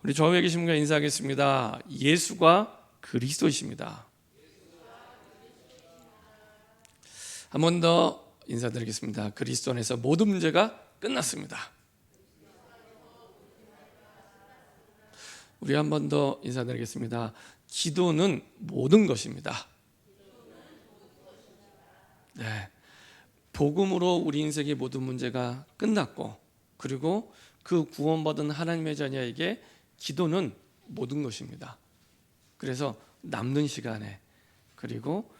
우리 좌우에 계신 분과 인사하겠습니다. 예수가 그리스도이십니다. 한 번 더 인사드리겠습니다. 그리스도 안에서 모든 문제가 끝났습니다. 우리 한 번 더 인사드리겠습니다. 기도는 모든 것입니다. 네, 복음으로 우리 인생의 모든 문제가 끝났고, 그리고 그 구원받은 하나님의 자녀에게 기도는 모든 것입니다. 그래서 남는 시간에, 그리고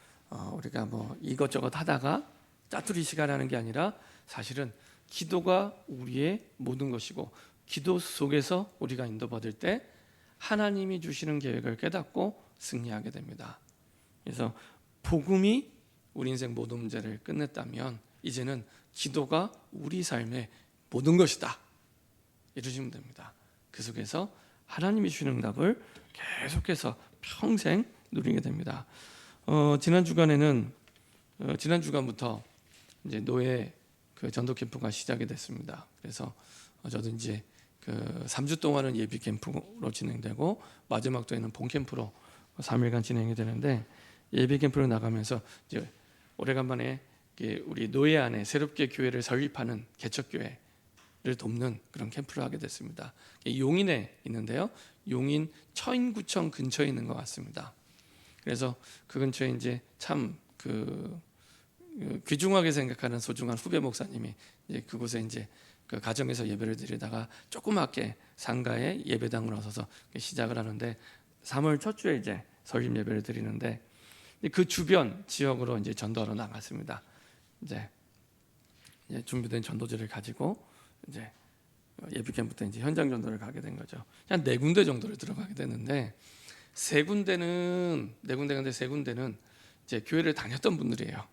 우리가 뭐 이것저것 하다가 짜투리 시간 하는 게 아니라 사실은 기도가 우리의 모든 것이고, 기도 속에서 우리가 인도받을 때 하나님이 주시는 계획을 깨닫고 승리하게 됩니다. 그래서 복음이 우리 인생 모든 문제를 끝냈다면 이제는 기도가 우리 삶의 모든 것이다, 이러시면 됩니다. 그 속에서 하나님이 주시는 응답을 계속해서 평생 누리게 됩니다. 지난 주간부터 이제 노예 그 전도 캠프가 시작이 됐습니다. 그래서 저도 이제 그 3주 동안은 예비 캠프로 진행되고, 마지막 주에는 본 캠프로 3일간 진행이 되는데, 예비 캠프로 나가면서 이제 오래간만에 우리 노예 안에 새롭게 교회를 설립하는 개척교회를 돕는 그런 캠프를 하게 됐습니다. 용인에 있는데요, 용인 처인구청 근처에 있는 것 같습니다. 그래서 그 근처에 이제 참 귀중하게 생각하는 소중한 후배 목사님이 이제 그곳에 이제 그 가정에서 예배를 드리다가 조그맣게 상가에 예배당을 얻어서 시작을 하는데, 3월 첫 주에 이제 설립 예배를 드리는데, 그 주변 지역으로 이제 전도하러 나갔습니다. 이제 준비된 전도지를 가지고 이제 예비 캠프부터 이제 현장 전도를 가게 된 거죠. 한 4군데 정도를 들어가게 됐는데, 세 군데는 이제 교회를 다녔던 분들이에요.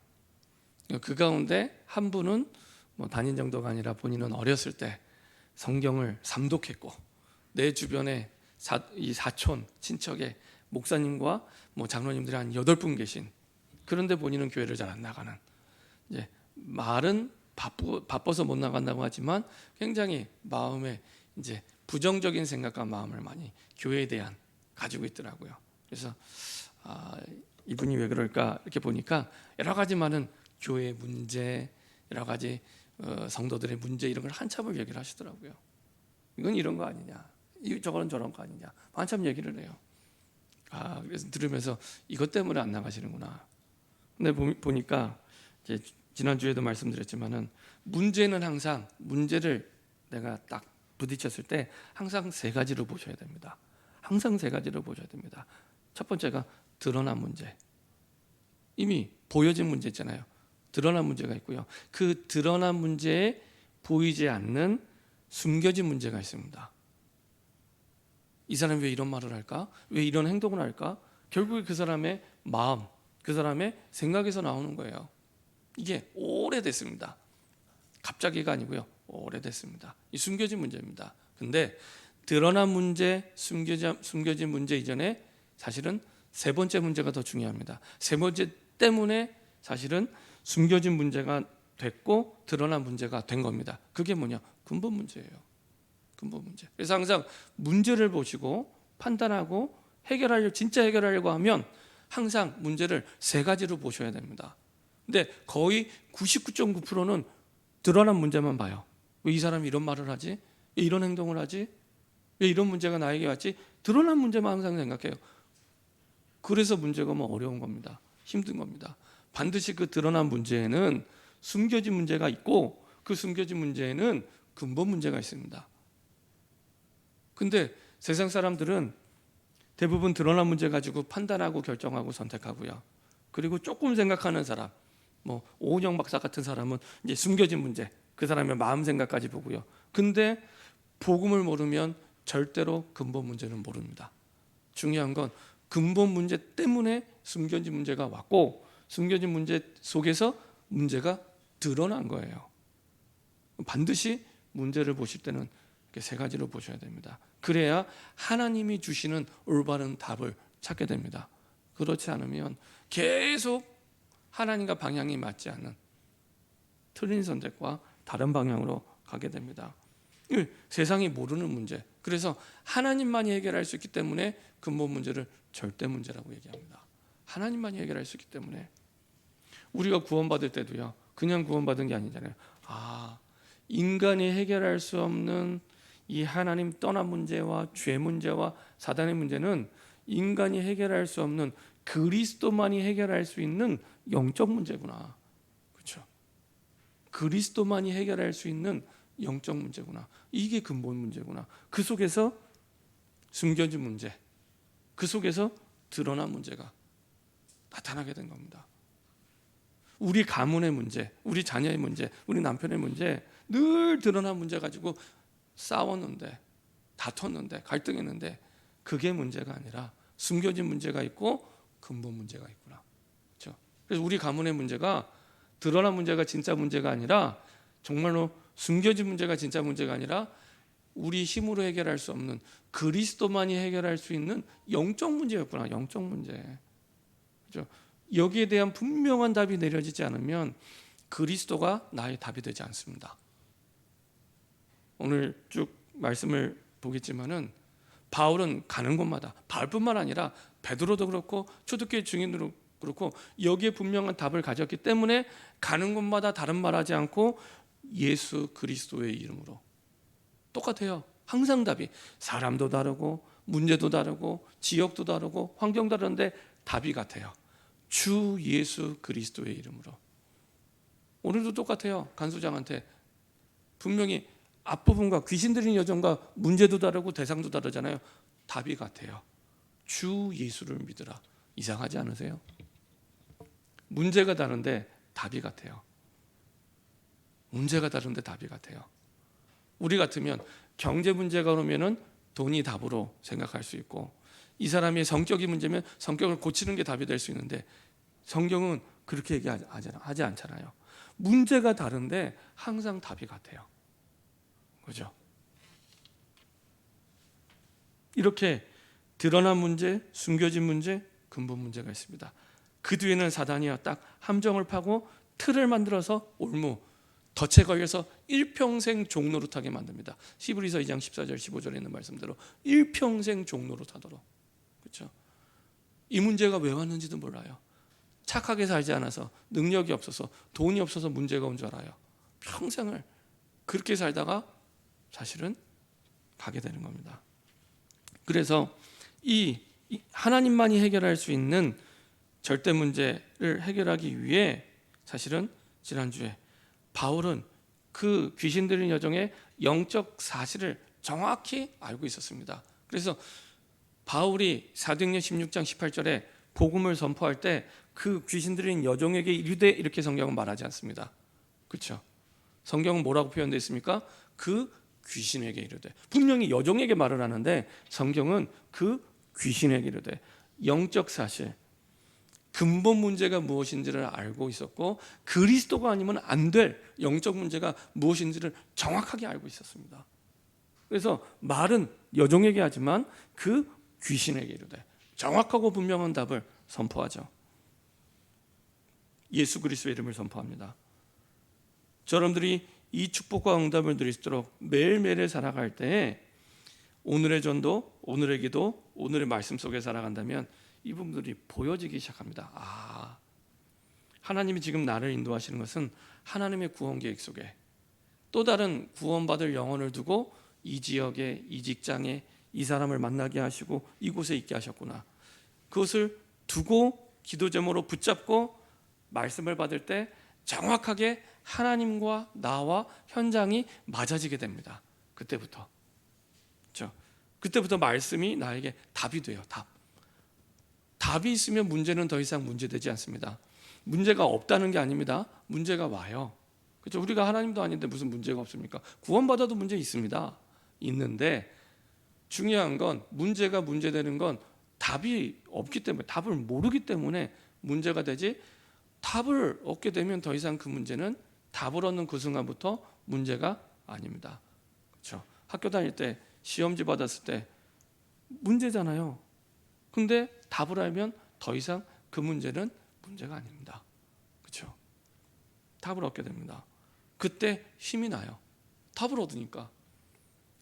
그 가운데 한 분은 뭐 다닌 정도가 아니라 본인은 어렸을 때 성경을 삼독했고, 내 주변에 이 사촌 친척의 목사님과 뭐 장로님들이 한 8분 계신, 그런데 본인은 교회를 잘 안 나가는, 이제 말은 바빠서 못 나간다고 하지만 굉장히 마음에 이제 부정적인 생각과 마음을 많이 교회에 대한 가지고 있더라고요. 그래서 이분이 왜 그럴까 이렇게 보니까 여러 가지 많은 교회의 문제, 여러 가지 성도들의 문제, 이런 걸 한참을 얘기를 하시더라고요. 이건 이런 거 아니냐, 저거는 저런 거 아니냐, 한참 얘기를 해요. 그래서 들으면서 이것 때문에 안 나가시는구나. 근데 보니까 이제 지난주에도 말씀드렸지만은, 문제는 항상, 문제를 내가 딱 부딪혔을 때 항상 3가지로 보셔야 됩니다. 항상 3가지로 보셔야 됩니다. 첫 번째가 드러난 문제. 이미 보여진 문제 있잖아요. 드러난 문제가 있고요. 그 드러난 문제에 보이지 않는 숨겨진 문제가 있습니다. 이 사람이 왜 이런 말을 할까? 왜 이런 행동을 할까? 결국에 그 사람의 마음, 그 사람의 생각에서 나오는 거예요. 이게 오래됐습니다. 갑자기가 아니고요, 오래됐습니다. 이 숨겨진 문제입니다. 근데 드러난 문제, 숨겨진 문제 이전에 사실은 3번째 문제가 더 중요합니다. 3번째 때문에 사실은 숨겨진 문제가 됐고 드러난 문제가 된 겁니다. 그게 뭐냐? 근본 문제예요. 근본 문제. 그래서 항상 문제를 보시고 판단하고 진짜 해결하려고 하면 항상 문제를 3가지로 보셔야 됩니다. 근데 거의 99.9%는 드러난 문제만 봐요. 왜 이 사람이 이런 말을 하지? 왜 이런 행동을 하지? 왜 이런 문제가 나에게 왔지? 드러난 문제만 항상 생각해요. 그래서 문제가 뭐 어려운 겁니다. 힘든 겁니다. 반드시 그 드러난 문제에는 숨겨진 문제가 있고, 그 숨겨진 문제에는 근본 문제가 있습니다. 근데 세상 사람들은 대부분 드러난 문제 가지고 판단하고 결정하고 선택하고요. 그리고 조금 생각하는 사람, 뭐 오은영 박사 같은 사람은 이제 숨겨진 문제, 그 사람의 마음 생각까지 보고요. 근데 복음을 모르면 절대로 근본 문제는 모릅니다. 중요한 건 근본 문제 때문에 숨겨진 문제가 왔고, 숨겨진 문제 속에서 문제가 드러난 거예요. 반드시 문제를 보실 때는 이렇게 3가지로 보셔야 됩니다. 그래야 하나님이 주시는 올바른 답을 찾게 됩니다. 그렇지 않으면 계속 하나님과 방향이 맞지 않는 틀린 선택과 다른 방향으로 가게 됩니다. 세상이 모르는 문제, 그래서 하나님만이 해결할 수 있기 때문에 근본 문제를 절대 문제라고 얘기합니다. 하나님만이 해결할 수 있기 때문에. 우리가 구원받을 때도요, 그냥 구원받은 게 아니잖아요. 인간이 해결할 수 없는 이 하나님 떠난 문제와 죄 문제와 사단의 문제는 인간이 해결할 수 없는 그리스도만이 해결할 수 있는 영적 문제구나. 그렇죠? 그리스도만이 해결할 수 있는 영적 문제구나. 이게 근본 문제구나. 그 속에서 숨겨진 문제, 그 속에서 드러난 문제가 나타나게 된 겁니다. 우리 가문의 문제, 우리 자녀의 문제, 우리 남편의 문제, 늘 드러난 문제 가지고 싸웠는데, 다퉜는데, 갈등했는데, 그게 문제가 아니라 숨겨진 문제가 있고 근본 문제가 있구나. 그렇죠? 그래서 우리 가문의 문제가 드러난 문제가 진짜 문제가 아니라, 정말로 숨겨진 문제가 진짜 문제가 아니라 우리 힘으로 해결할 수 없는 그리스도만이 해결할 수 있는 영적 문제였구나. 영적 문제. 그렇죠? 여기에 대한 분명한 답이 내려지지 않으면 그리스도가 나의 답이 되지 않습니다. 오늘 쭉 말씀을 보겠지만은 바울은 가는 곳마다, 바울뿐만 아니라 베드로도 그렇고 초대교회 증인도 그렇고 여기에 분명한 답을 가졌기 때문에 가는 곳마다 다른 말하지 않고 예수 그리스도의 이름으로, 똑같아요. 항상 답이, 사람도 다르고 문제도 다르고 지역도 다르고 환경 다른데 답이 같아요. 주 예수 그리스도의 이름으로. 오늘도 똑같아요. 간수장한테 분명히 앞부분과 귀신 들린 여정과 문제도 다르고 대상도 다르잖아요. 답이 같아요. 주 예수를 믿으라. 이상하지 않으세요? 문제가 다른데 답이 같아요. 문제가 다른데 답이 같아요. 우리 같으면 경제 문제가 오면은 돈이 답으로 생각할 수 있고, 이 사람의 성격이 문제면 성격을 고치는 게 답이 될 수 있는데, 성경은 그렇게 얘기하지 않잖아요. 문제가 다른데 항상 답이 같아요. 그죠? 이렇게 드러난 문제, 숨겨진 문제, 근본 문제가 있습니다. 그 뒤에는 사단이요, 딱 함정을 파고 틀을 만들어서 올무, 덫에 걸려서 일평생 종노릇하게 만듭니다. 히브리서 2장 14절 15절에 있는 말씀대로 일평생 종노릇하도록. 그렇죠? 이 문제가 왜 왔는지도 몰라요. 착하게 살지 않아서, 능력이 없어서, 돈이 없어서 문제가 온 줄 알아요. 평생을 그렇게 살다가 사실은 가게 되는 겁니다. 그래서 이 하나님만이 해결할 수 있는 절대 문제를 해결하기 위해 사실은 지난주에 바울은 그 귀신 들린 여정의 영적 사실을 정확히 알고 있었습니다. 그래서 바울이 사도행전 16장 18절에 복음을 선포할 때 그 귀신 들린 여종에게 이르되, 이렇게 성경은 말하지 않습니다. 그렇죠? 성경은 뭐라고 표현되어 있습니까? 그 귀신에게 이르되. 분명히 여종에게 말을 하는데 성경은 그 귀신에게 이르되. 영적 사실, 근본 문제가 무엇인지를 알고 있었고, 그리스도가 아니면 안 될 영적 문제가 무엇인지를 정확하게 알고 있었습니다. 그래서 말은 여종에게 하지만 그 귀신에게 이르되, 정확하고 분명한 답을 선포하죠. 예수 그리스도의 이름을 선포합니다. 여러분들이 이 축복과 응답을 누릴 수 있도록 매일매일 살아갈 때 오늘의 전도, 오늘의 기도, 오늘의 말씀 속에 살아간다면 이 부분들이 보여지기 시작합니다. 하나님이 지금 나를 인도하시는 것은 하나님의 구원 계획 속에 또 다른 구원받을 영혼을 두고 이 지역에, 이 직장에 이 사람을 만나게 하시고 이곳에 있게 하셨구나. 그것을 두고 기도 제목으로 붙잡고 말씀을 받을 때 정확하게 하나님과 나와 현장이 맞아지게 됩니다. 그때부터. 그렇죠? 그때부터 말씀이 나에게 답이 돼요. 답이 있으면 문제는 더 이상 문제되지 않습니다. 문제가 없다는 게 아닙니다. 문제가 와요. 그렇죠? 우리가 하나님도 아닌데 무슨 문제가 없습니까? 구원받아도 문제 있습니다. 있는데 중요한 건, 문제가 문제되는 건 답이 없기 때문에, 답을 모르기 때문에 문제가 되지, 답을 얻게 되면 더 이상 그 문제는 답을 얻는 그 순간부터 문제가 아닙니다. 그렇죠? 학교 다닐 때 시험지 받았을 때 문제잖아요. 근데 답을 알면 더 이상 그 문제는 문제가 아닙니다. 그렇죠? 답을 얻게 됩니다. 그때 힘이 나요. 답을 얻으니까.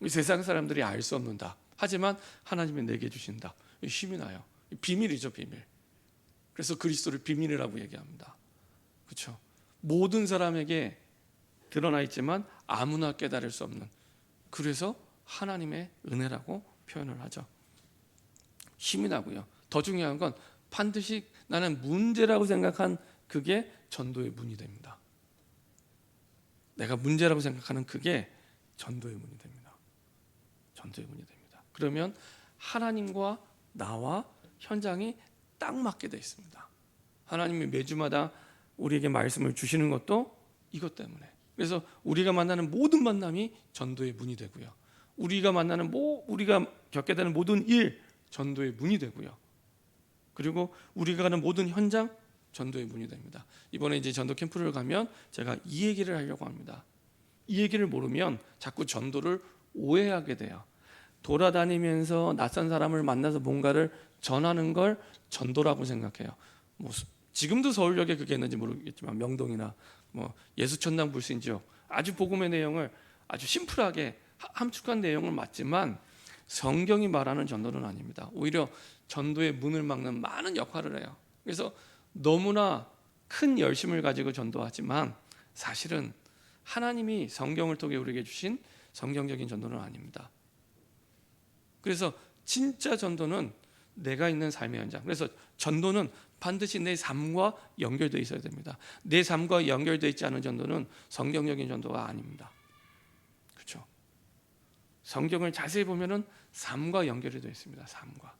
세상 사람들이 알 수 없는 답. 하지만 하나님이 내게 주신다. 힘이 나요. 비밀이죠, 비밀. 그래서 그리스도를 비밀이라고 얘기합니다. 그렇죠? 모든 사람에게 드러나 있지만 아무나 깨달을 수 없는, 그래서 하나님의 은혜라고 표현을 하죠. 힘이 나고요. 더 중요한 건 반드시 나는 문제라고 생각한 그게 전도의 문이 됩니다. 내가 문제라고 생각하는 그게 전도의 문이 됩니다. 전도의 문이 됩니다. 그러면 하나님과 나와 현장이 딱 맞게 되어 있습니다. 하나님이 매주마다 우리에게 말씀을 주시는 것도 이것 때문에. 그래서 우리가 만나는 모든 만남이 전도의 문이 되고요. 우리가 겪게 되는 모든 일, 전도의 문이 되고요. 그리고 우리가 가는 모든 현장, 전도의 문이 됩니다. 이번에 이제 전도 캠프를 가면 제가 이 얘기를 하려고 합니다. 이 얘기를 모르면 자꾸 전도를 오해하게 돼요. 돌아다니면서 낯선 사람을 만나서 뭔가를 전하는 걸 전도라고 생각해요. 지금도 서울역에 그게 있는지 모르겠지만 명동이나 예수천당 불신지역 아주 복음의 내용을 아주 심플하게 함축한 내용을 맞지만 성경이 말하는 전도는 아닙니다. 오히려 전도의 문을 막는 많은 역할을 해요. 그래서 너무나 큰 열심을 가지고 전도하지만 사실은 하나님이 성경을 통해 우리에게 주신 성경적인 전도는 아닙니다. 그래서 진짜 전도는 내가 있는 삶의 현장. 그래서 전도는 반드시 내 삶과 연결되어 있어야 됩니다. 내 삶과 연결되어 있지 않은 전도는 성경적인 전도가 아닙니다. 그렇죠? 성경을 자세히 보면은 삶과 연결이 되어 있습니다. 삶과.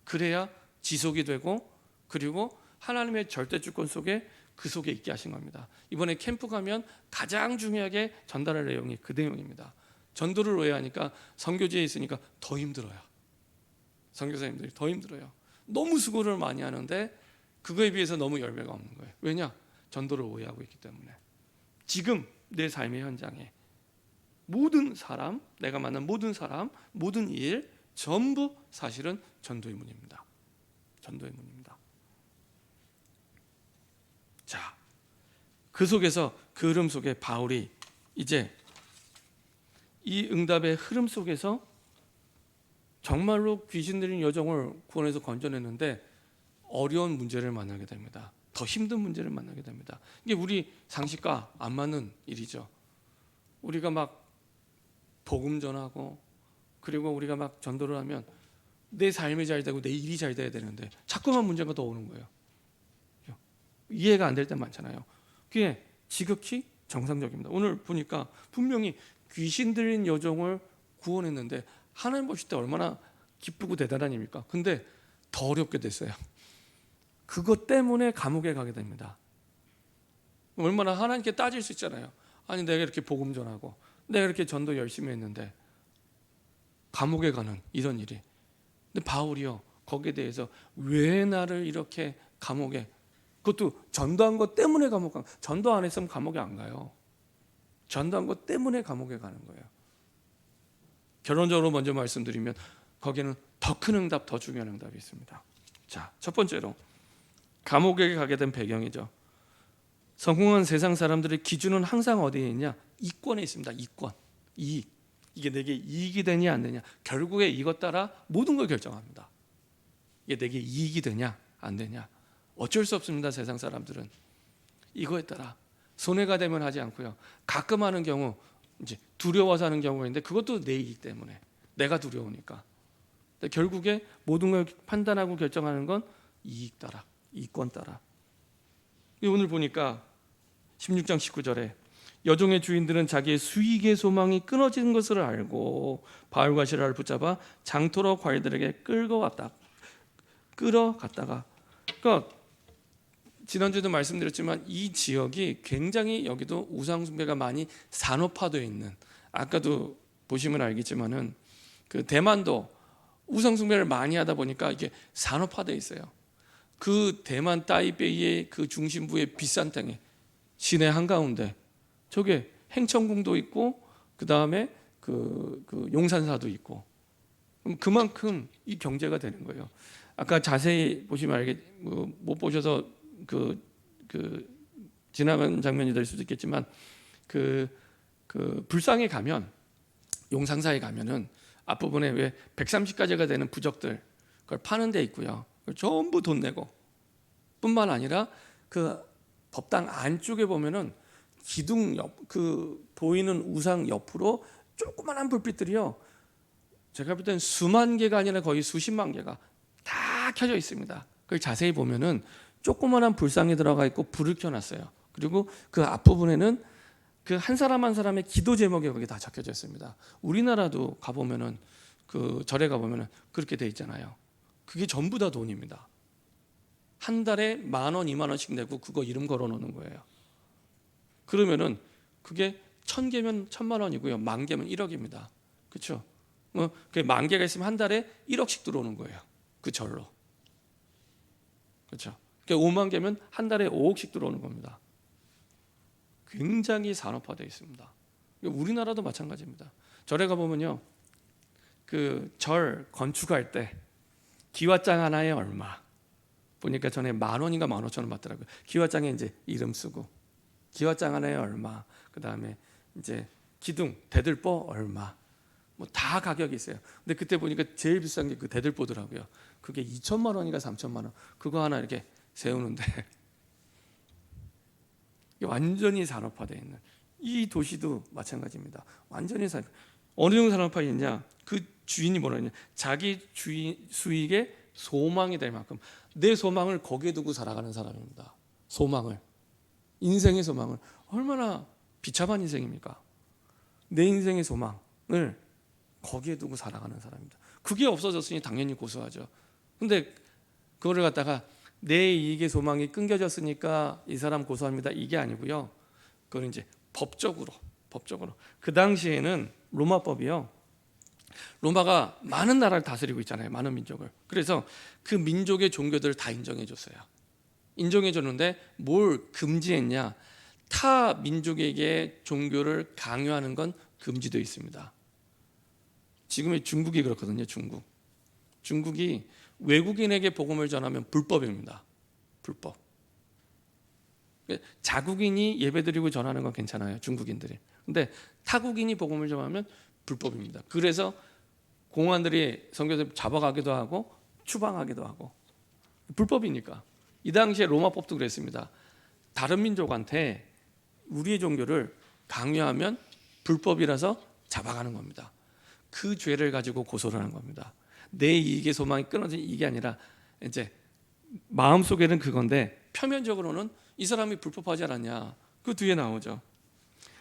그래야 지속이 되고 그리고 하나님의 절대 주권 속에 그 속에 있게 하신 겁니다. 이번에 캠프 가면 가장 중요하게 전달할 내용이 그 내용입니다. 전도를 오해하니까 선교지에 있으니까 더 힘들어요. 선교사님들이 더 힘들어요. 너무 수고를 많이 하는데 그거에 비해서 너무 열매가 없는 거예요. 왜냐? 전도를 오해하고 있기 때문에. 지금 내 삶의 현장에 모든 사람, 내가 만난 모든 사람, 모든 일 전부 사실은 전도의 문입니다. 전도의 문입니다. 자, 그 속에서 그 흐름 속에 바울이 이제 이 응답의 흐름 속에서 정말로 귀신 들린 여종을 구원해서 건져냈는데 어려운 문제를 만나게 됩니다. 더 힘든 문제를 만나게 됩니다. 이게 우리 상식과 안 맞는 일이죠. 우리가 막 복음 전하고 그리고 우리가 막 전도를 하면 내 삶이 잘 되고 내 일이 잘 돼야 되는데 자꾸만 문제가 더 오는 거예요. 이해가 안 될 때 많잖아요. 그게 지극히 정상적입니다. 오늘 보니까 분명히 귀신 들린 여종을 구원했는데 하나님 보실 때 얼마나 기쁘고 대단한 일입니까? 근데 더 어렵게 됐어요. 그것 때문에 감옥에 가게 됩니다. 얼마나 하나님께 따질 수 있잖아요. 아니 내가 이렇게 복음 전하고 내가 이렇게 전도 열심히 했는데 감옥에 가는 이런 일이. 근데 바울이요 거기에 대해서 왜 나를 이렇게 감옥에, 그것도 전도한 것 때문에 감옥 가. 전도 안 했으면 감옥에 안 가요. 전도한 것 때문에 감옥에 가는 거예요. 결론적으로 먼저 말씀드리면 거기에는 더 큰 응답, 더 중요한 응답이 있습니다. 자, 첫 번째로 감옥에 가게 된 배경이죠. 성공한 세상 사람들의 기준은 항상 어디에 있냐? 이권에 있습니다. 이권, 이익. 이게 내게 이익이 되냐 안 되냐. 결국에 이것 따라 모든 걸 결정합니다. 이게 내게 이익이 되냐 안 되냐. 어쩔 수 없습니다. 세상 사람들은 이거에 따라 손해가 되면 하지 않고요. 가끔 하는 경우 이제 두려워서 하는 경우가 있는데 그것도 내 이익 때문에, 내가 두려우니까. 근데 결국에 모든 걸 판단하고 결정하는 건 이익 따라, 이권 따라. 오늘 보니까 16장 19절에 여종의 주인들은 자기의 수익의 소망이 끊어진 것을 알고 바울과 시라를 붙잡아 장터로 과일들에게 끌어갔다가, 그러니까 지난주에도 말씀드렸지만 이 지역이 굉장히 여기도 우상 숭배가 많이 산업화되어 있는, 아까도 보시면 알겠지만은 그 대만도 우상 숭배를 많이 하다 보니까 이게 산업화되어 있어요. 그 대만 따이베이의 그 중심부의 비싼 땅에 시내 한가운데 저게 행천궁도 있고 그 다음에 그 용산사도 있고, 그만큼 이 경제가 되는 거예요. 아까 자세히 보시면 못 보셔서 그 지나간 장면이 될 수도 있겠지만 그 불상에 가면 용상사에 가면은 앞부분에 왜 130가지가 되는 부적들 그걸 파는 데 있고요. 그걸 전부 돈 내고 뿐만 아니라 그 법당 안쪽에 보면은 기둥 옆 그 보이는 우상 옆으로 조그만한 불빛들이요. 제가 볼 땐 수만 개가 아니라 거의 수십만 개가 다 켜져 있습니다. 그걸 자세히 보면은 조그만한 불상이 들어가 있고 불을 켜놨어요. 그리고 그 앞부분에는 그 한 사람 한 사람의 기도 제목이 거기 다 적혀져 있습니다. 우리나라도 가보면은 그 절에 가보면은 그렇게 돼 있잖아요. 그게 전부 다 돈입니다. 한 달에 10,000원, 20,000원씩 내고 그거 이름 걸어 놓는 거예요. 그러면은 그게 1,000개면 1,000,000원이고요. 10,000개면 1억입니다. 그렇죠? 그 10,000개가 있으면 한 달에 1억씩 들어오는 거예요. 그 절로. 그렇죠? 5만 개면 한 달에 5억씩 들어오는 겁니다. 굉장히 산업화되어 있습니다. 우리나라도 마찬가지입니다. 절에 가보면요, 그 절 건축할 때 기와장 하나에 얼마 보니까 전에 10,000원인가 15,000원 받더라고요. 기와장에 이제 이름 쓰고 기와장 하나에 얼마, 그 다음에 이제 기둥 대들보 얼마, 뭐 다 가격이 있어요. 근데 그때 보니까 제일 비싼 게 그 대들보더라고요. 그게 2천만 원인가 3천만 원. 그거 하나 이렇게 세우는데 완전히 산업화되어 있는 이 도시도 마찬가지입니다. 완전히 어느 정도 산업화가 있냐? 그 주인이 뭐라 했냐? 자기 수익의 소망이 될 만큼 내 소망을 거기에 두고 살아가는 사람입니다. 소망을, 인생의 소망을. 얼마나 비참한 인생입니까? 내 인생의 소망을 거기에 두고 살아가는 사람입니다. 그게 없어졌으니 당연히 고소하죠. 근데 그거를 갖다가 내 이익의 소망이 끊겨졌으니까 이 사람 고소합니다, 이게 아니고요. 그건 이제 법적으로 그 당시에는 로마법이요. 로마가 많은 나라를 다스리고 있잖아요. 많은 민족을. 그래서 그 민족의 종교들을 다 인정해 줬어요. 인정해 줬는데 뭘 금지했냐? 타 민족에게 종교를 강요하는 건 금지되어 있습니다. 지금의 중국이 그렇거든요. 중국이 외국인에게 복음을 전하면 불법입니다. 불법. 자국인이 예배드리고 전하는 건 괜찮아요. 중국인들이. 근데 타국인이 복음을 전하면 불법입니다. 그래서 공안들이 선교사를 잡아가기도 하고 추방하기도 하고 불법이니까. 이 당시에 로마법도 그랬습니다. 다른 민족한테 우리의 종교를 강요하면 불법이라서 잡아가는 겁니다. 그 죄를 가지고 고소를 하는 겁니다. 내 이익의 소망이 끊어진 이게 아니라 이제 마음속에는 그건데 표면적으로는 이 사람이 불법하지 않았냐. 그 뒤에 나오죠.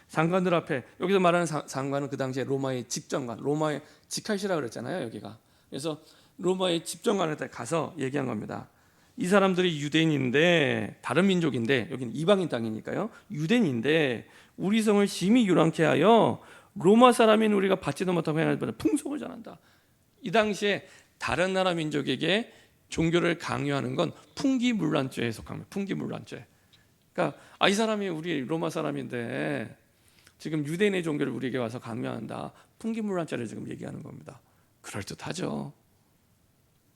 상관들 앞에, 여기서 말하는 상관은 그 당시에 로마의 집정관, 로마의 직할시라고 그랬잖아요. 여기가. 그래서 로마의 집정관한테 가서 얘기한 겁니다. 이 사람들이 유대인인데, 다른 민족인데, 여기는 이방인 땅이니까요, 유대인인데 우리 성을 심히 유랑케 하여 로마 사람인 우리가 받지도 못하고 행하는 풍속을 전한다. 이 당시에 다른 나라 민족에게 종교를 강요하는 건 풍기문란죄에 속합니다. 풍기문란죄. 그러니까 이 사람이 우리 로마 사람인데 지금 유대인의 종교를 우리에게 와서 강요한다. 풍기문란죄를 지금 얘기하는 겁니다. 그럴듯하죠.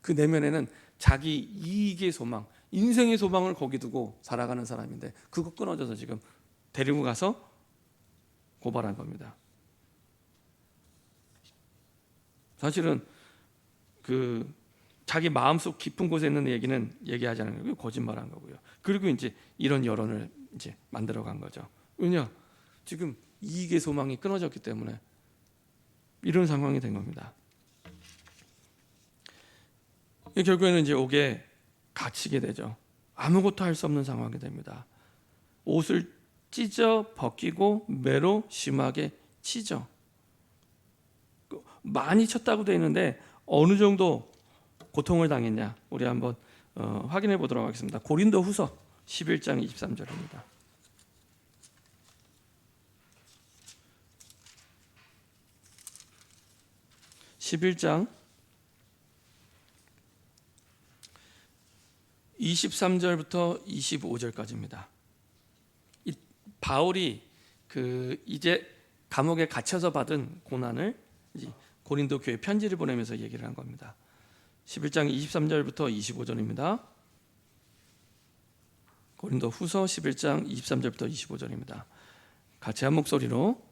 그 내면에는 자기 이익의 소망, 인생의 소망을 거기 두고 살아가는 사람인데 그거 끊어져서 지금 데리고 가서 고발한 겁니다. 사실은 그 자기 마음속 깊은 곳에 있는 얘기는 얘기하지 않는 거고요. 거짓말한 거고요. 그리고 이제 이런 여론을 이제 만들어간 거죠. 왜냐? 지금 이익의 소망이 끊어졌기 때문에 이런 상황이 된 겁니다. 결국에는 이제 옥에 갇히게 되죠. 아무것도 할 수 없는 상황이 됩니다. 옷을 찢어 벗기고 매로 심하게 치죠. 많이 쳤다고 되어 있는데 어느 정도 고통을 당했냐? 우리 한번 확인해 보도록 하겠습니다. 고린도후서 11장 23절입니다. (11장) 23절부터 25절까지입니다. 바울이 이제 감옥에 갇혀서 받은 고난을 고린도 교회 편지를 보내면서 얘기를 한 겁니다. 11장 23절부터 25절입니다. 고린도 후서 11장 23절부터 25절입니다. 같이 한 목소리로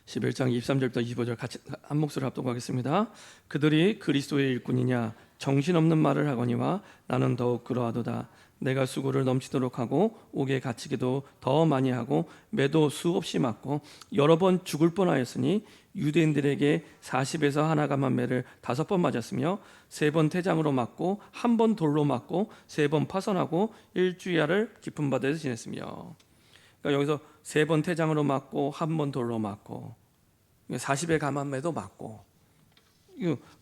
11장 23절부터 25절 같이 한 목소리로 합독하겠습니다. 그들이 그리스도의 일꾼이냐 정신없는 말을 하거니와 나는 더욱 그러하도다. 내가 수고를 넘치도록 하고 옥에 갇히기도 더 많이 하고 매도 수없이 맞고 여러 번 죽을 뻔하였으니 유대인들에게 40에서 하나감한 매를 5번 맞았으며 3번 태장으로 맞고 1번 돌로 맞고 3번 파선하고 일주야를 깊은 바다에서 지냈으며. 그러니까 여기서 3번 태장으로 맞고 1번 돌로 맞고 40의 감한 매도 맞고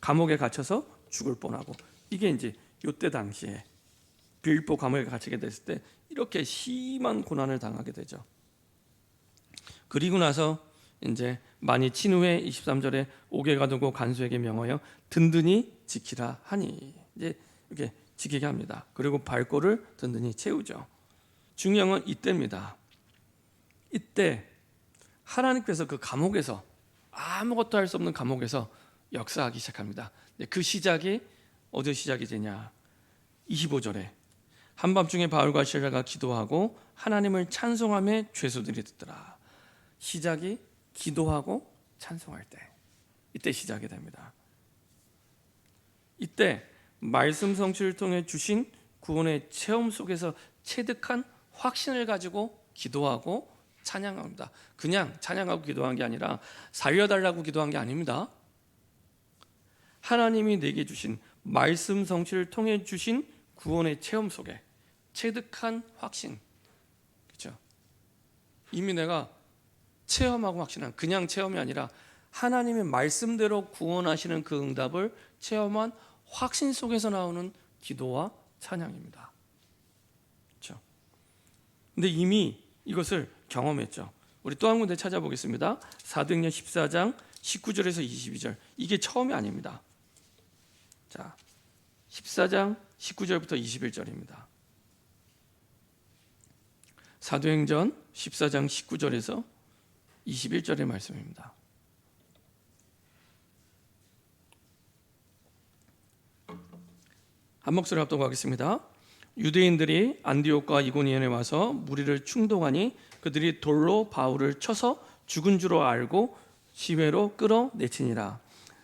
감옥에 갇혀서 죽을 뻔하고, 이게 이제 이때 당시에 빌립보 감옥에 갇히게 됐을 때 이렇게 심한 고난을 당하게 되죠. 그리고 나서 이제 많이 친 후에 23절에 옥에 가두고 간수에게 명하여 든든히 지키라 하니, 이제 이렇게 지키게 합니다. 그리고 발골을 든든히 채우죠. 중요한 건 이때입니다. 이때 하나님께서 그 감옥에서, 아무것도 할 수 없는 감옥에서 역사하기 시작합니다. 그 시작이 어디서 시작이 되냐? 25절에 한밤중에 바울과 실라가 기도하고 하나님을 찬송하며 죄수들이 듣더라. 시작이 기도하고 찬송할 때, 이때 시작이 됩니다. 이때 말씀 성취를 통해 주신 구원의 체험 속에서 체득한 확신을 가지고 기도하고 찬양합니다. 그냥 찬양하고 기도한 게 아니라 살려달라고 기도한 게 아닙니다. 하나님이 내게 주신 말씀 성취를 통해 주신 구원의 체험 속에 체득한 확신, 그렇죠? 이미 내가 체험하고 확신한, 그냥 체험이 아니라 하나님의 말씀대로 구원하시는 그 응답을 체험한 확신 속에서 나오는 기도와 찬양입니다. 그렇죠? 근데 이미 이것을 경험했죠. 우리 또 한 군데 찾아보겠습니다. 사도행전 14장 19절에서 22절. 이게 처음이 아닙니다. 자, 14장 19절부터 21절입니다. 사도행전 14장 19절에서 21절의 말씀입니다. 한 목소리 합독하겠습니다. 유대인들이 안디옥과 이고니온에 와서 무리를 충동하니 그들이 돌로 바울을 쳐서 죽은 줄로 알고 시외로 끌어내치니라.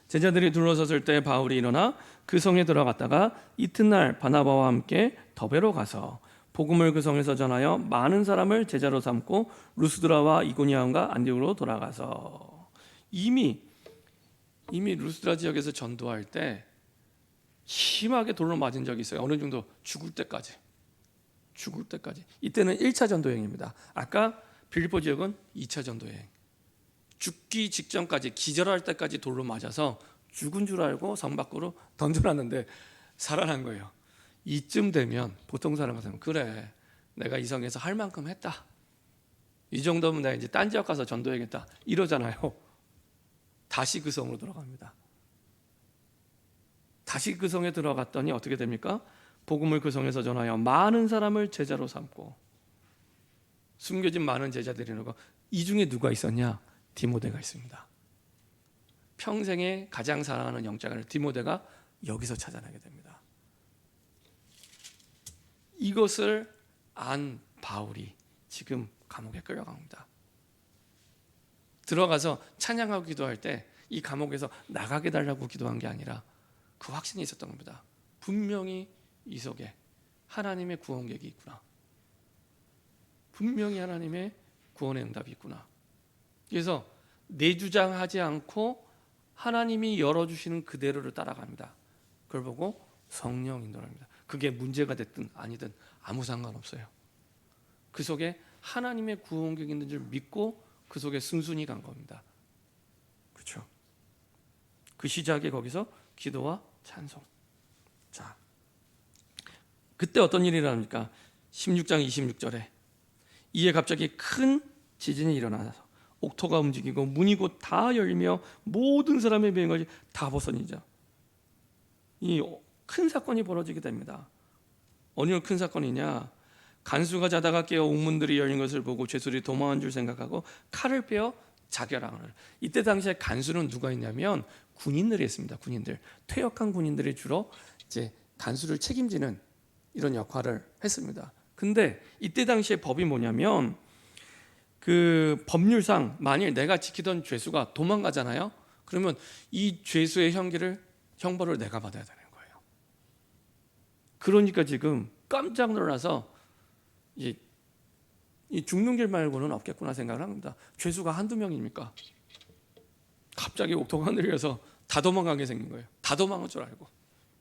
제자들이 둘러섰을 때 바울이 일어나 그 성에 들어갔다가 이튿날 바나바와 함께 더베로 가서 복음을 그 성에서 전하여 많은 사람을 제자로 삼고 루스드라와 이고니온과 안디옥으로 돌아가서, 이미 루스드라 지역에서 전도할 때 심하게 돌로 맞은 적이 있어요. 어느 정도 죽을 때까지. 이때는 1차 전도 여행입니다. 아까 빌립보 지역은 2차 전도 여행. 죽기 직전까지, 기절할 때까지 돌로 맞아서 죽은 줄 알고 성 밖으로 던져놨는데 살아난 거예요. 이쯤 되면 보통 사람 같으면, 그래, 내가 이 성에서 할 만큼 했다, 이 정도면 내가 이제 딴 지역 가서 전도해야겠다, 이러잖아요. 다시 그 성으로 들어갑니다. 다시 그 성에 들어갔더니 어떻게 됩니까? 복음을 그 성에서 전하여 많은 사람을 제자로 삼고, 숨겨진 많은 제자들이 있는 거. 이 중에 누가 있었냐? 디모데가 있습니다. 평생에 가장 사랑하는 영장을 디모데가 여기서 찾아내게 됩니다. 이것을 안 바울이 지금 감옥에 끌려갑니다. 들어가서 찬양하고 기도할 때 이 감옥에서 나가게 달라고 기도한 게 아니라 그 확신이 있었던 겁니다. 분명히 이 속에 하나님의 구원 계획이 있구나. 분명히 하나님의 구원의 응답이 있구나. 그래서 내주장하지 않고 하나님이 열어주시는 그대로를 따라갑니다. 그걸 보고 성령 인도를 합니다. 그게 문제가 됐든 아니든 아무 상관없어요. 그 속에 하나님의 구원 계획이 있는 줄 믿고 그 속에 순순히 간 겁니다. 그렇죠? 그 시작에 거기서 기도와 찬송. 자, 그때 어떤 일이 일어납니까? 16장 26절에 이에 갑자기 큰 지진이 일어나서 옥토가 움직이고 문이 곧 다 열며 모든 사람의 명을 다 벗어니죠. 이 큰 사건이 벌어지게 됩니다. 어느 큰 사건이냐? 간수가 자다가 깨어 옥문들이 열린 것을 보고 죄수들이 도망한 줄 생각하고 칼을 빼어 자결하는. 이때 당시에 간수는 누가 있냐면 군인들이 있습니다. 군인들, 퇴역한 군인들이 주로 이제 간수를 책임지는 이런 역할을 했습니다. 근데 이때 당시에 법이 뭐냐면 그 법률상 만일 내가 지키던 죄수가 도망가잖아요. 그러면 이 죄수의 형벌을 내가 받아야 되는 거예요. 그러니까 지금 깜짝 놀라서 이 죽는 길 말고는 없겠구나 생각을 합니다. 죄수가 한두 명입니까? 갑자기 옥토가 흔들려서 다 도망가게 생긴 거예요. 다 도망갈 줄 알고.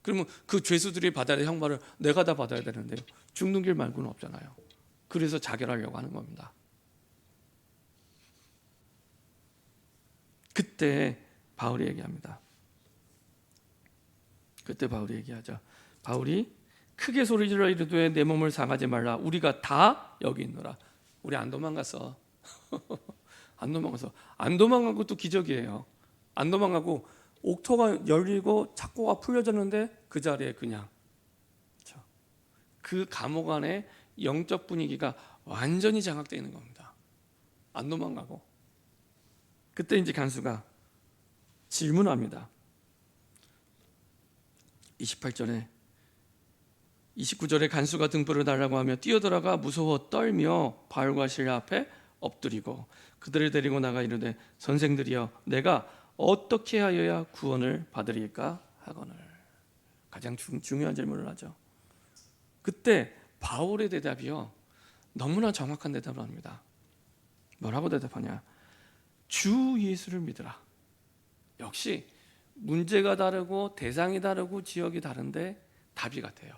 그러면 그 죄수들이 받아야 될 형벌을 내가 다 받아야 되는데요. 죽는 길 말고는 없잖아요. 그래서 자결하려고 하는 겁니다. 그때 바울이 얘기합니다. 그때 바울이 얘기하죠. 바울이 크게 소리질러 이르되 내 몸을 상하지 말라. 우리가 다 여기 있노라. 우리 안 도망갔어. 안 도망가서. 안 도망간 것도 기적이에요. 안 도망가고 옥토가 열리고 착고가 풀려졌는데 그 자리에 그냥 그 감옥 안에 영적 분위기가 완전히 장악되어 있는 겁니다. 안 도망가고. 그때 이제 간수가 질문합니다. 29절에 간수가 등불을 달라고 하며 뛰어들어가 무서워 떨며 바울과 실라 앞에 엎드리고 그들을 데리고 나가 이르되 선생들이여 내가 어떻게 하여야 구원을 받으리까 하거늘. 가장 중요한 질문을 하죠. 그때 바울의 대답이요 너무나 정확한 대답을 합니다. 뭐라고 대답하냐? 주 예수를 믿으라. 역시 문제가 다르고 대상이 다르고 지역이 다른데 답이 같아요.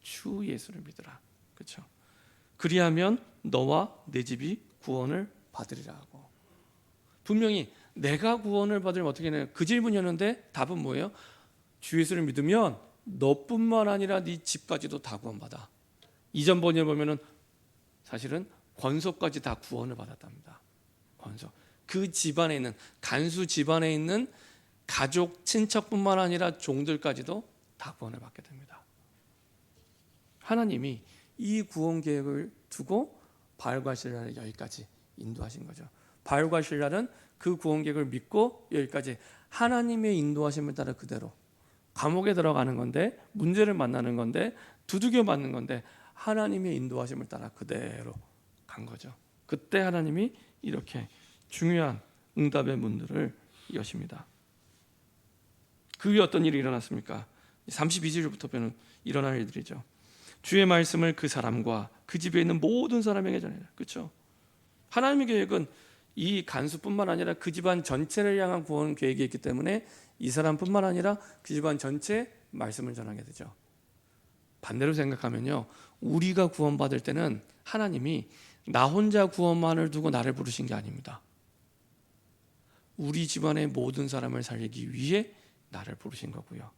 주 예수를 믿으라. 그렇죠? 그리하면 너와 내 집이 구원을 받으리라 하고. 분명히 내가 구원을 받으면 어떻게 해요? 그 질문이었는데 답은 뭐예요? 주 예수를 믿으면 너뿐만 아니라 네 집까지도 다 구원받아. 이전 번역에 보면은 사실은 권속까지 다 구원을 받았답니다. 권속. 그 집안에 있는 간수 집안에 있는 가족, 친척뿐만 아니라 종들까지도 다 구원을 받게 됩니다. 하나님이 이 구원 계획을 두고 바울과 실라를 여기까지 인도하신 거죠. 바울과 실라는 그 구원 계획을 믿고 여기까지 하나님의 인도하심을 따라 그대로 감옥에 들어가는 건데 문제를 만나는 건데 두들겨 맞는 건데 하나님의 인도하심을 따라 그대로 간 거죠. 그때 하나님이 이렇게 중요한 응답의 문들을 여십니다. 그 위에 어떤 일이 일어났습니까? 32절부터 일어날 일들이죠. 주의 말씀을 그 사람과 그 집에 있는 모든 사람에게 전해라. 그렇죠? 하나님의 계획은 이 간수뿐만 아니라 그 집안 전체를 향한 구원 계획이 있기 때문에 이 사람뿐만 아니라 그 집안 전체에 말씀을 전하게 되죠. 반대로 생각하면요, 우리가 구원받을 때는 하나님이 나 혼자 구원만을 두고 나를 부르신 게 아닙니다. 우리 집안의 모든 사람을 살리기 위해 나를 부르신 거고요.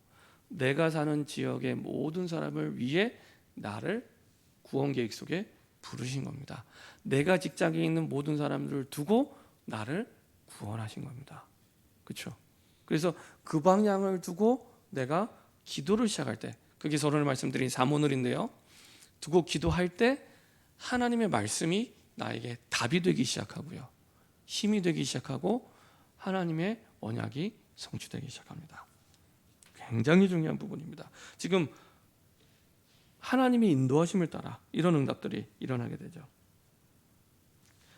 내가 사는 지역의 모든 사람을 위해 나를 구원 계획 속에 부르신 겁니다. 내가 직장에 있는 모든 사람들을 두고 나를 구원하신 겁니다. 그렇죠? 그래서 그 방향을 두고 내가 기도를 시작할 때, 그게 서론을 말씀드린 사모늘인데요. 두고 기도할 때 하나님의 말씀이 나에게 답이 되기 시작하고요. 힘이 되기 시작하고 하나님의 언약이 성취되기 시작합니다. 굉장히 중요한 부분입니다. 지금 하나님의 인도하심을 따라 이런 응답들이 일어나게 되죠.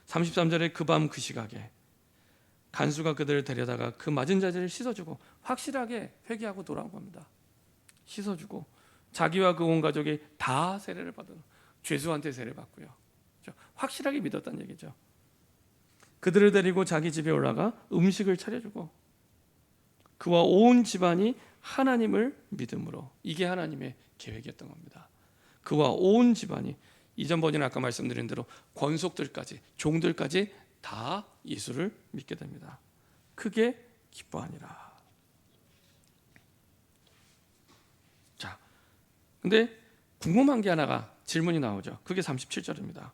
33절에 그 밤 그 시각에 간수가 그들을 데려다가 그 맞은 자들을 씻어주고 확실하게 회개하고 돌아온 겁니다. 씻어주고 자기와 그 온 가족이 다 세례를 받은 죄수한테 세례 받고요. 확실하게 믿었다는 얘기죠. 그들을 데리고 자기 집에 올라가 음식을 차려주고 그와 온 집안이 하나님을 믿음으로, 이게 하나님의 계획이었던 겁니다. 그와 온 집안이, 이전 번역은 아까 말씀드린 대로 권속들까지, 종들까지 다 예수를 믿게 됩니다. 크게 기뻐하니라. 자, 근데 궁금한 게 하나가 질문이 나오죠. 그게 37절입니다.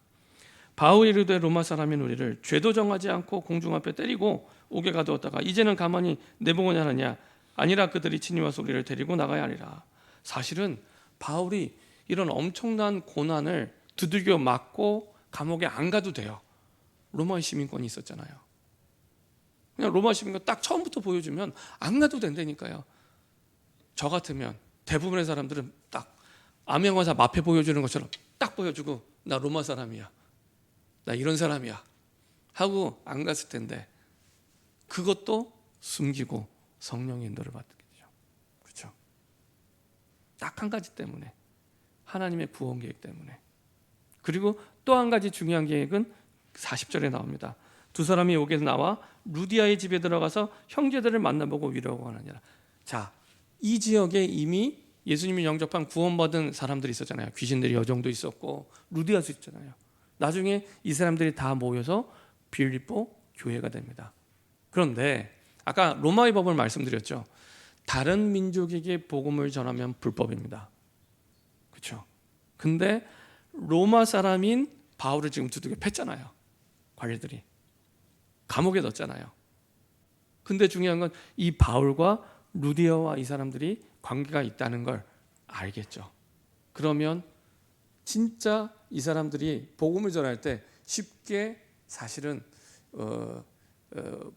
바울이 이르되 로마 사람인 우리를 죄도 정하지 않고 공중 앞에 때리고 옥에 가두었다가 이제는 가만히 내보고냐 하느냐? 아니라 그들이 친히 와서 우리를 데리고 나가야 하리라. 사실은 바울이 이런 엄청난 고난을 두들겨 맞고 감옥에 안 가도 돼요. 로마의 시민권이 있었잖아요. 그냥 로마 시민권 딱 처음부터 보여주면 안 가도 된다니까요. 저 같으면 대부분의 사람들은 딱 암행어사 마패 보여주는 것처럼 딱 보여주고 나 로마 사람이야, 나 이런 사람이야, 하고 안 갔을 텐데 그것도 숨기고 성령의 인도를 받게 되죠. 그렇죠? 딱 한 가지 때문에, 하나님의 구원 계획 때문에. 그리고 또 한 가지 중요한 계획은 40절에 나옵니다. 두 사람이 옥에서 나와 루디아의 집에 들어가서 형제들을 만나보고 위로하고 하느니라. 자, 이 지역에 이미 예수님을 영접한 구원받은 사람들이 있었잖아요. 귀신들이 여정도 있었고 루디아도 있잖아요. 나중에 이 사람들이 다 모여서 빌립보 교회가 됩니다. 그런데 아까 로마의 법을 말씀드렸죠. 다른 민족에게 복음을 전하면 불법입니다. 그렇죠? 근데 로마 사람인 바울을 지금 두들겨 팼잖아요. 관리들이 감옥에 넣었잖아요. 근데 중요한 건 이 바울과 루디아와 이 사람들이 관계가 있다는 걸 알겠죠. 그러면 진짜 이 사람들이 복음을 전할 때 쉽게 사실은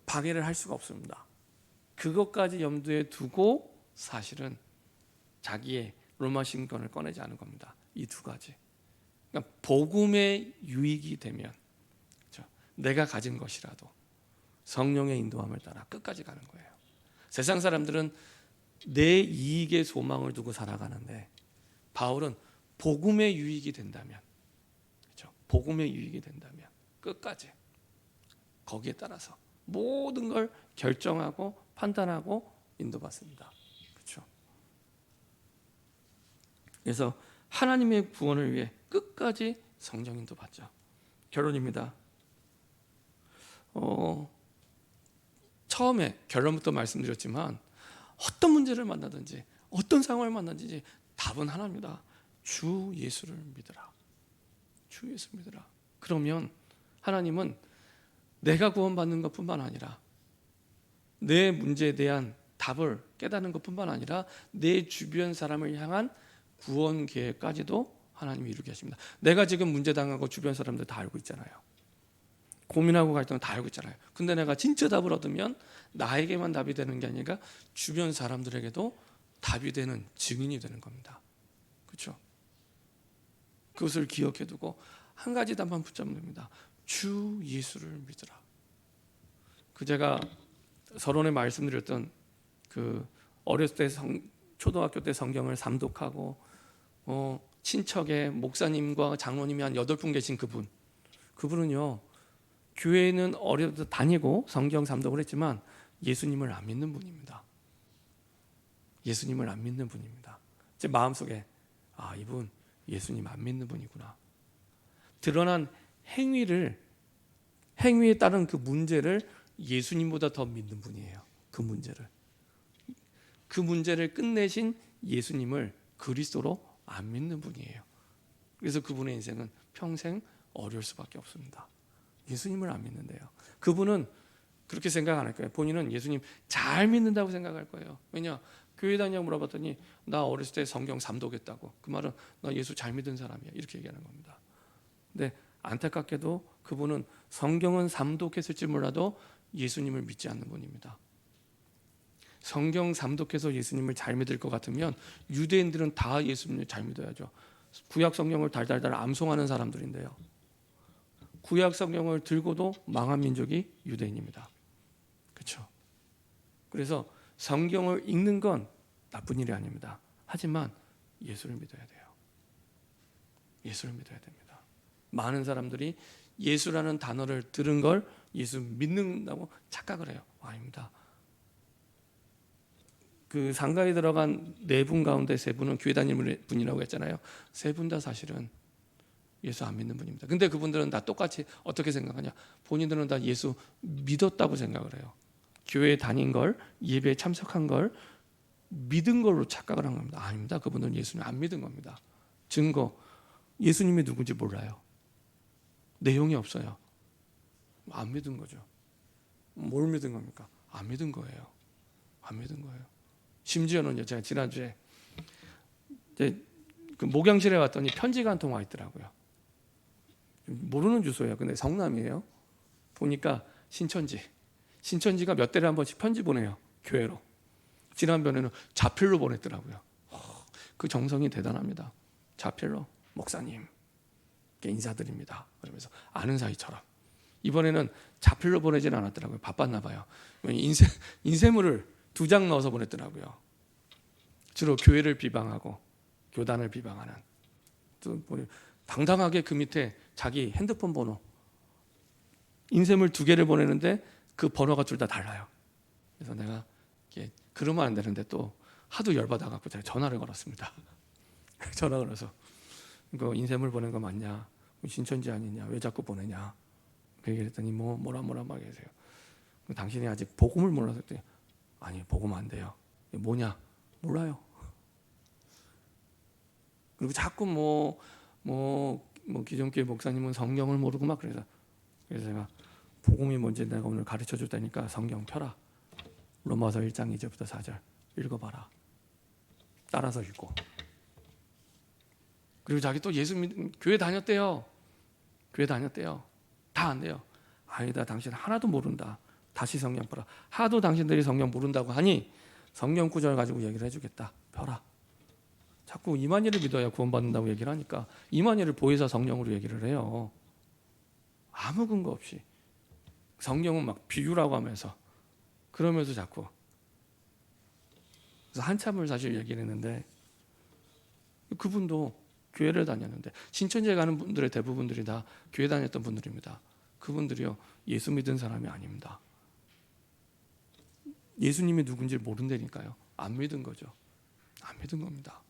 방해를 할 수가 없습니다. 그것까지 염두에 두고 사실은 자기의 로마 신권을 꺼내지 않은 겁니다. 이 두 가지. 그러니까 복음의 유익이 되면, 그렇죠? 내가 가진 것이라도 성령의 인도함을 따라 끝까지 가는 거예요. 세상 사람들은 내 이익의 소망을 두고 살아가는데 바울은 복음의 유익이 된다면, 그렇죠? 복음의 유익이 된다면 끝까지 거기에 따라서 모든 걸 결정하고 판단하고 인도받습니다. 그렇죠? 그래서 하나님의 구원을 위해 끝까지 성령 인도받죠. 결론입니다. 처음에 결론부터 말씀드렸지만 어떤 문제를 만나든지 어떤 상황을 만나든지 답은 하나입니다. 주 예수를 믿으라. 주 예수 믿으라. 그러면 하나님은 내가 구원받는 것뿐만 아니라 내 문제에 대한 답을 깨닫는 것뿐만 아니라 내 주변 사람을 향한 구원 계획까지도 하나님이 이루게 하십니다. 내가 지금 문제 당하고 주변 사람들 다 알고 있잖아요. 고민하고 갈등을 다 알고 있잖아요. 근데 내가 진짜 답을 얻으면 나에게만 답이 되는 게 아니라 주변 사람들에게도 답이 되는 증인이 되는 겁니다. 그렇죠? 그것을 기억해 두고 한 가지 답만 붙잡으면 됩니다. 주 예수를 믿으라. 제가 서론에 말씀드렸던 그 어렸을 때 초등학교 때 성경을 삼독하고 친척의 목사님과 장로님이 한 8분 계신 그분은요, 교회는 어릴 때 다니고 성경 삼독을 했지만 예수님을 안 믿는 분입니다. 예수님을 안 믿는 분입니다. 제 마음속에 이분 예수님 안 믿는 분이구나. 드러난 행위에 따른 그 문제를 예수님보다 더 믿는 분이에요. 그 문제를 끝내신 예수님을 그리스도로 안 믿는 분이에요. 그래서 그분의 인생은 평생 어려울 수밖에 없습니다. 예수님을 안 믿는데요. 그분은 그렇게 생각 안 할 거예요. 본인은 예수님 잘 믿는다고 생각할 거예요. 왜냐? 교회 다니냐고 물어봤더니 나 어렸을 때 성경 삼독했다고. 그 말은 나 예수 잘 믿은 사람이야. 이렇게 얘기하는 겁니다. 근데 안타깝게도 그분은 성경은 삼독했을지 몰라도 예수님을 믿지 않는 분입니다. 성경 삼독해서 예수님을 잘 믿을 것 같으면 유대인들은 다 예수님을 잘 믿어야죠. 구약 성경을 달달달 암송하는 사람들인데요. 구약 성경을 들고도 망한 민족이 유대인입니다. 그렇죠? 그래서 성경을 읽는 건 나쁜 일이 아닙니다. 하지만 예수를 믿어야 돼요. 예수를 믿어야 됩니다. 많은 사람들이 예수라는 단어를 들은 걸 예수 믿는다고 착각을 해요. 아닙니다. 그 상가에 들어간 4분 가운데 3분은 교회 다니는 분이라고 했잖아요. 3분 다 사실은 예수 안 믿는 분입니다. 근데 그분들은 다 똑같이 어떻게 생각하냐? 본인들은 다 예수 믿었다고 생각을 해요. 교회에 다닌 걸, 예배에 참석한 걸 믿은 걸로 착각을 한 겁니다. 아닙니다. 그분들은 예수님 안 믿은 겁니다. 증거, 예수님이 누군지 몰라요. 내용이 없어요. 안 믿은 거죠. 뭘 믿은 겁니까? 안 믿은 거예요. 안 믿은 거예요. 심지어는요, 제가 지난주에 그 목양실에 왔더니 편지가 한 통 와 있더라고요. 모르는 주소예요. 근데 성남이에요. 보니까 신천지가 몇 달에 한 번씩 편지 보내요. 교회로. 지난번에는 자필로 보냈더라고요. 그 정성이 대단합니다. 자필로 목사님 인사드립니다. 그러면서 아는 사이처럼 이번에는 자필로 보내지는 않았더라고요. 바빴나 봐요. 인쇄물을 2장 넣어서 보냈더라고요. 주로 교회를 비방하고 교단을 비방하는. 또 당당하게 그 밑에 자기 핸드폰 번호, 인쇄물 2개를 보내는데 그 번호가 둘 다 달라요. 그래서 내가 그러면 안 되는데 또 하도 열받아갖고 제가 전화를 걸었습니다. 전화 걸어서 이거 인쇄물 보낸 거 맞냐? 신천지 아니냐? 왜 자꾸 보내냐? 그 얘기를 했더니 뭐라 막 계세요. 당신이 아직 복음을 몰라서 했더니 아니 복음 안 돼요. 이게 뭐냐? 몰라요. 그리고 자꾸 기존교회 목사님은 성경을 모르고 막 그래서 제가 복음이 뭔지 내가 오늘 가르쳐 줄 테니까 성경 펴라. 로마서 1장 2절부터 4절 읽어봐라. 따라서 읽고. 그리고 자기 또 예수 믿는 교회 다녔대요. 교회 다녔대요. 다 안 돼요. 아니다, 당신 하나도 모른다. 다시 성경 펴라. 하도 당신들이 성경 모른다고 하니 성경 구절 가지고 얘기를 해주겠다. 펴라. 자꾸 이만희를 믿어야 구원받는다고 얘기를 하니까 이만희를 보혜사 성령으로 얘기를 해요. 아무 근거 없이 성경은 막 비유라고 하면서 그러면서 자꾸. 그래서 한참을 사실 얘기를 했는데 그분도 교회를 다녔는데 신천지에 가는 분들의 대부분들이 다 교회 다녔던 분들입니다. 그분들이요 예수 믿은 사람이 아닙니다. 예수님이 누군지 모른다니까요. 안 믿은 거죠. 안 믿은 겁니다.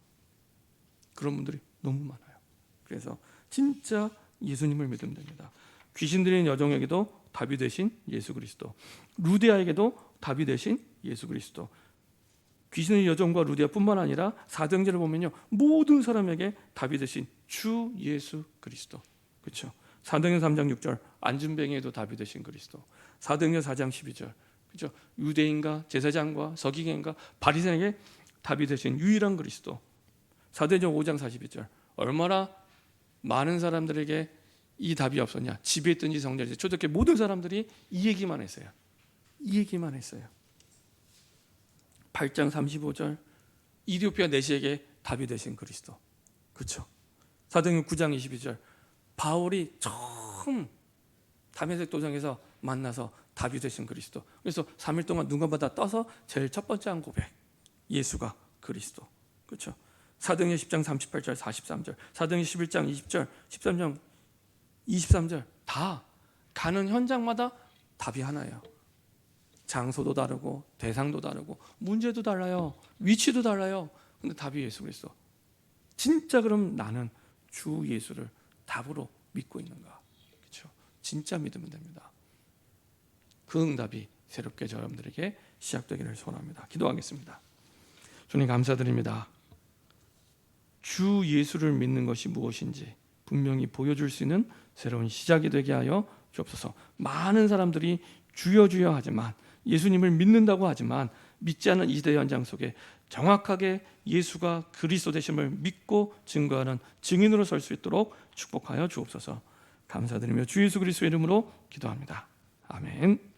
그런 분들이 너무 많아요. 그래서 진짜 예수님을 믿으면 됩니다. 귀신 들린 여종에게도 답이 되신 예수 그리스도, 루디아에게도 답이 되신 예수 그리스도. 귀신의 여종과 루디아뿐만 아니라 사도행전을 보면요 모든 사람에게 답이 되신 주 예수 그리스도. 그렇죠? 사도행전 3장 6절 안진뱅이에도 답이 되신 그리스도. 사도행전 4장 12절 그렇죠? 유대인과 제사장과 서기관과 바리새인에게 답이 되신 유일한 그리스도. 사도행전 5장 42절 얼마나 많은 사람들에게 이 답이 없었냐. 집에 있든지 성전에 초대교회 모든 사람들이 이 얘기만 했어요. 이 얘기만 했어요. 8장 35절 이디오피아 내시에게 답이 되신 그리스도. 그렇죠? 사도행전 9장 22절 바울이 처음 다메섹 도상에서 만나서 답이 되신 그리스도. 그래서 3일 동안 눈 감아다 떠서 제일 첫 번째 한 고백 예수가 그리스도. 그렇죠? 사도행전 10장 38절 43절 사도행전 11장 20절 13장 23절 다 가는 현장마다 답이 하나예요. 장소도 다르고 대상도 다르고 문제도 달라요. 위치도 달라요. 근데 답이 예수 그리스도. 진짜 그럼 나는 주 예수를 답으로 믿고 있는가? 그렇죠? 진짜 믿으면 됩니다. 그 응답이 새롭게 저 여러분들에게 시작되기를 소원합니다. 기도하겠습니다. 주님 감사드립니다. 주 예수를 믿는 것이 무엇인지 분명히 보여줄 수 있는 새로운 시작이 되게 하여 주옵소서. 많은 사람들이 주여 주여 하지만 예수님을 믿는다고 하지만 믿지 않는 이 시대 현장 속에 정확하게 예수가 그리스도 되심을 믿고 증거하는 증인으로 설 수 있도록 축복하여 주옵소서. 감사드리며 주 예수 그리스도의 이름으로 기도합니다. 아멘.